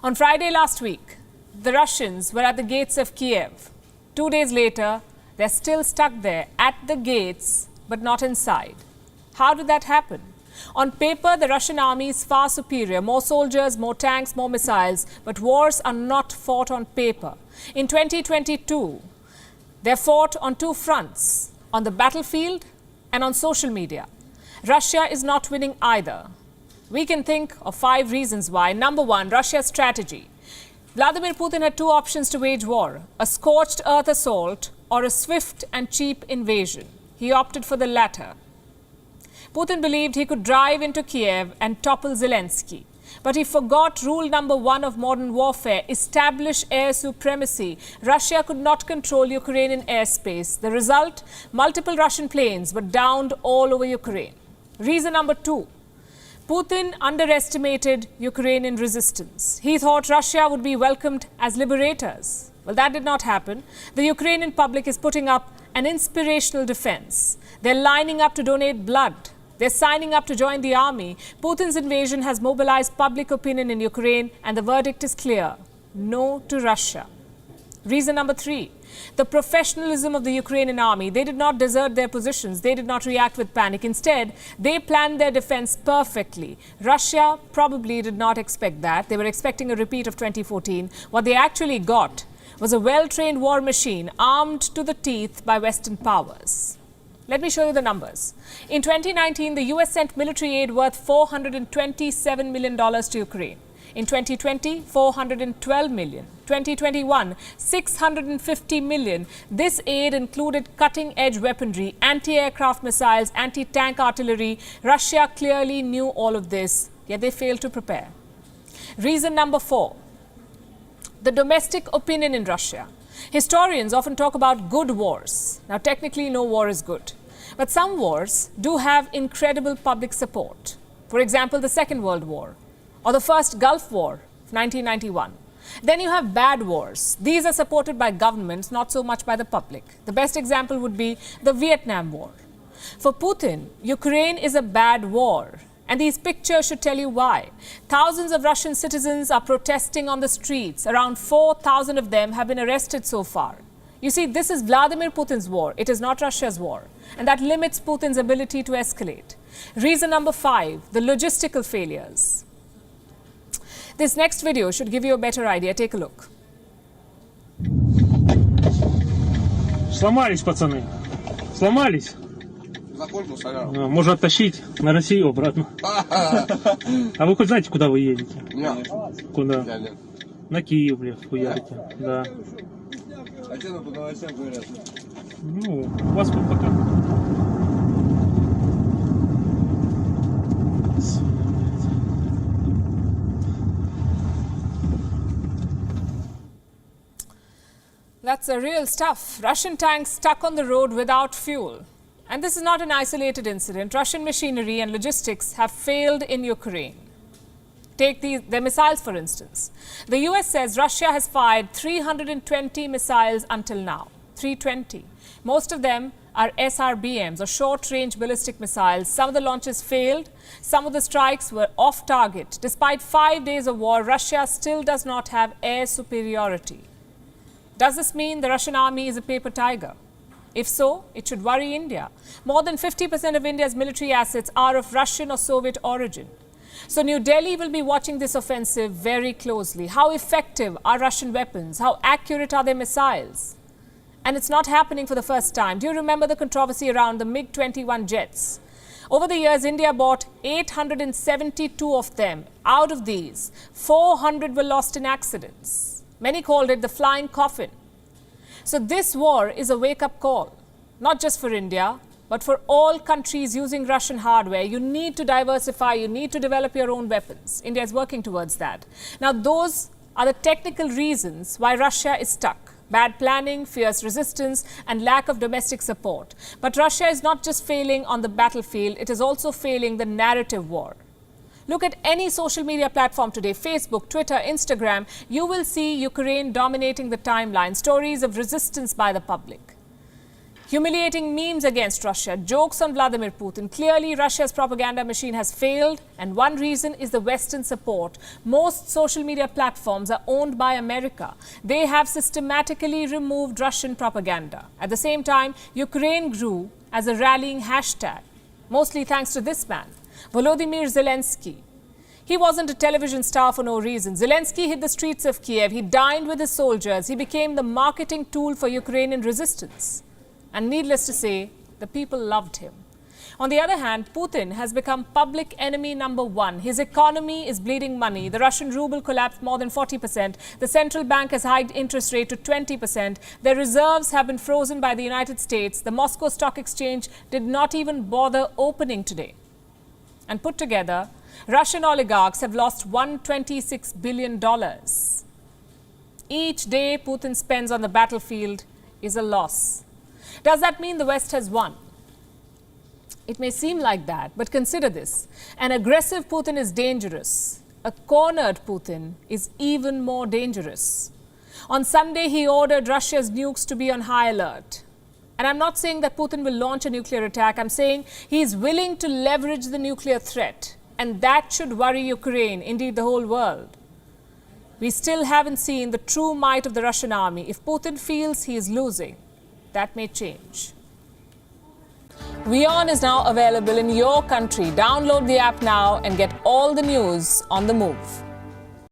On Friday last week, the Russians were at the gates of Kiev. 2 days later, they're still stuck there at the gates, but not inside. How did that happen? On paper, the Russian army is far superior. More soldiers, more tanks, more missiles. But wars are not fought on paper. In 2022, they're fought on two fronts, on the battlefield and on social media. Russia is not winning either. We can think of 5 reasons why. Number 1, Russia's strategy. Vladimir Putin had 2 options to wage war, a scorched earth assault or a swift and cheap invasion. He opted for the latter. Putin believed he could drive into Kiev and topple Zelensky. But he forgot rule number 1 of modern warfare, establish air supremacy. Russia could not control Ukrainian airspace. The result, multiple Russian planes were downed all over Ukraine. Reason number 2. Putin underestimated Ukrainian resistance. He thought Russia would be welcomed as liberators. Well, that did not happen. The Ukrainian public is putting up an inspirational defense. They're lining up to donate blood. They're signing up to join the army. Putin's invasion has mobilized public opinion in Ukraine, and the verdict is clear: no to Russia. Reason number 3. The professionalism of the Ukrainian army. They did not desert their positions. They did not react with panic. Instead, they planned their defense perfectly. Russia probably did not expect that. They were expecting a repeat of 2014. What they actually got was a well-trained war machine armed to the teeth by Western powers. Let me show you the numbers. In 2019, the US sent military aid worth $427 million to Ukraine. In 2020, $412 million. 2021, $650 million. This aid included cutting-edge weaponry, anti-aircraft missiles, anti-tank artillery. Russia clearly knew all of this, yet they failed to prepare. Reason number 4. The domestic opinion in Russia. Historians often talk about good wars. Now, technically, no war is good. But some wars do have incredible public support. For example, the Second World War or the First Gulf War of 1991. Then you have bad wars. These are supported by governments, not so much by the public. The best example would be the Vietnam War. For Putin, Ukraine is a bad war. And these pictures should tell you why. Thousands of Russian citizens are protesting on the streets. Around 4,000 of them have been arrested so far. You see, this is Vladimir Putin's war. It is not Russia's war. And that limits Putin's ability to escalate. Reason number 5, the logistical failures. This next video should give you a better idea. Take a look. Сломались, пацаны. Сломались. Можно оттащить на Россию обратно. А вы хоть знаете, куда вы едете? Нет. Куда? На Киев, блядь, хуярите. Да. А что по новостям говорят? Ну, у вас вот пока. That's the real stuff. Russian tanks stuck on the road without fuel. And this is not an isolated incident. Russian machinery and logistics have failed in Ukraine. Take their missiles, for instance. The US says Russia has fired 320 missiles until now. 320. Most of them are SRBMs, or short-range ballistic missiles. Some of the launches failed. Some of the strikes were off target. Despite 5 days of war, Russia still does not have air superiority. Does this mean the Russian army is a paper tiger? If so, it should worry India. More than 50% of India's military assets are of Russian or Soviet origin. So New Delhi will be watching this offensive very closely. How effective are Russian weapons? How accurate are their missiles? And it's not happening for the first time. Do you remember the controversy around the MiG-21 jets? Over the years, India bought 872 of them. Out of these, 400 were lost in accidents. Many called it the flying coffin. So this war is a wake-up call, not just for India, but for all countries using Russian hardware. You need to diversify, you need to develop your own weapons. India is working towards that. Now, those are the technical reasons why Russia is stuck. Bad planning, fierce resistance, and lack of domestic support. But Russia is not just failing on the battlefield, it is also failing the narrative war. Look at any social media platform today, Facebook, Twitter, Instagram, you will see Ukraine dominating the timeline, stories of resistance by the public. Humiliating memes against Russia, jokes on Vladimir Putin. Clearly, Russia's propaganda machine has failed, and one reason is the Western support. Most social media platforms are owned by America. They have systematically removed Russian propaganda. At the same time, Ukraine grew as a rallying hashtag, mostly thanks to this man, Volodymyr Zelensky. He wasn't a television star for no reason. Zelensky hit the streets of Kiev. He dined with his soldiers. He became the marketing tool for Ukrainian resistance. And needless to say, the people loved him. On the other hand, Putin has become public enemy number one. His economy is bleeding money. The Russian ruble collapsed more than 40%. The central bank has hiked interest rate to 20%. Their reserves have been frozen by the United States. The Moscow Stock Exchange did not even bother opening today. And put together, Russian oligarchs have lost $126 billion. Each day Putin spends on the battlefield is a loss. Does that mean the West has won? It may seem like that, but consider this. An aggressive Putin is dangerous. A cornered Putin is even more dangerous. On Sunday, he ordered Russia's nukes to be on high alert. And I'm not saying that Putin will launch a nuclear attack. I'm saying he is willing to leverage the nuclear threat. And that should worry Ukraine, indeed the whole world. We still haven't seen the true might of the Russian army. If Putin feels he is losing, that may change. WION is now available in your country. Download the app now and get all the news on the move.